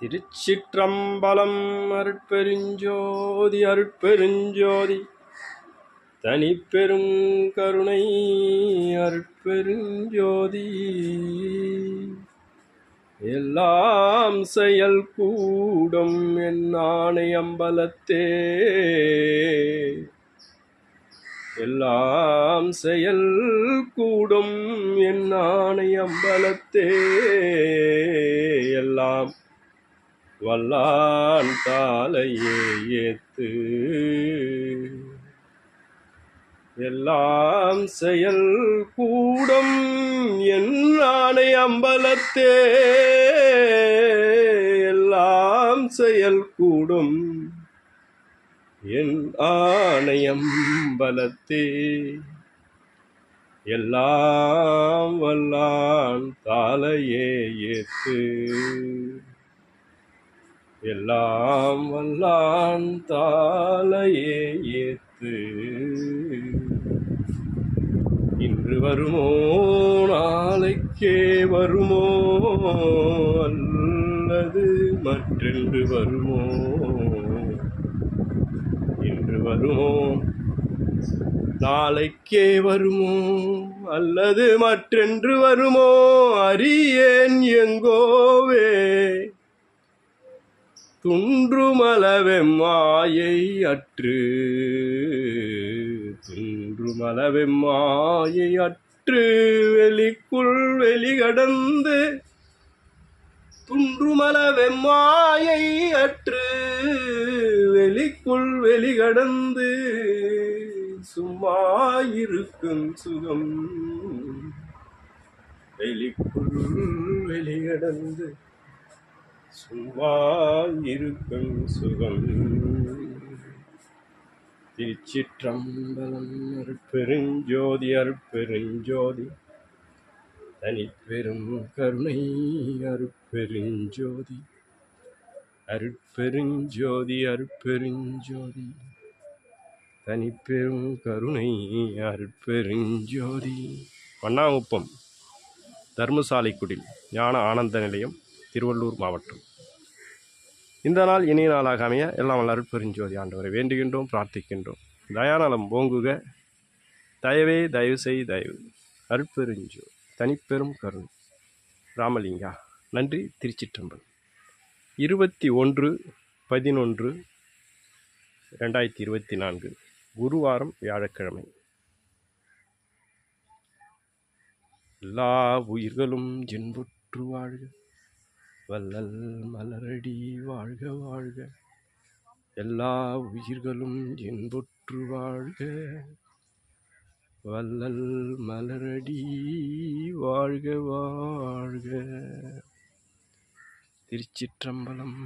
திருச்சிற்றம்பலம். அருட்பெருஞ்சோதி அருட்பெருஞ்சோதி தனிப்பெரும் கருணை அருட்பெருஞ்சோதி. எல்லாம் செயல் கூடும் என் ஆணை அம்பலத்தே, எல்லாம் செயல் கூடும் என் ஆணை அம்பலத்தே, எல்லாம் வல்லான் தாளையே ஏத்து. எல்லாம் செயல் கூடும் என் ஆணை அம்பலத்தே, எல்லாம் செயல் கூடும் என் ஆணையம்பலத்தே, எல்லாம் வல்லான் தாளையே ஏத்து. எல்லாம் வல்லான் தாளையே ஏத்து. இன்று வருமோ நாளைக்கே வருமோ, அல்லது மற்றென்று வருமோ. இன்று வருமோ நாளைக்கே வருமோ, அல்லது மற்றென்று வருமோ. அறியேன் எங்கோவே துன்றுமளவெம்மாயை அற்று, துன்றுமளவெம்மாயை அற்று. வெளிக்குள் வெளிகடந்து துன்றுமளவெம்மாயை அற்று, வெளிக்குள் வெளிகடந்து சும்மா இருக்கும் சுகம். வெளிக்குள் வெளிகடந்து சும்மா இருக்கும் சுகம். திருச்சிற்றம்பலம். அருட்பெருஞ்சோதி அருட்பெருஞ்சோதி தனிப்பெரும் கருணை அருட்பெருஞ்சோதி. அருட்பெருஞ்சோதி அருட்பெருஞ்சோதி தனிப்பெரும் கருணை அருட்பெருஞ்சோதி. வண்ணாங்குப்பம் தர்மசாலைக்குடில் ஞான ஆனந்த நிலையம், திருவள்ளூர் மாவட்டம். இந்த நாள் இனிய நாளாக அமைய எல்லாம் வல்ல அருட்பெருஞ்சோதி ஆண்டவரை வேண்டுகின்றோம், பிரார்த்திக்கின்றோம். தயாநலம் ஓங்குக, தயவே தயவு செய் தயவு. அருட்பெருஞ்சோதி தனிப்பெரும் கருணை. ராமலிங்கா. நன்றி. திருச்சிற்றம்பலம். 21/11/2024 குருவாரம், வியாழக்கிழமை. எல்லா உயிர்களும் இன்புற்று வாழ்க, வள்ளல் மலரடி வாழ்க வாழ்க. எல்லா உயிர்களும் இன்புற்று வாழ்க, வள்ளல் மலரடி வாழ்க வாழ்க. திருச்சிற்றம்பலம்.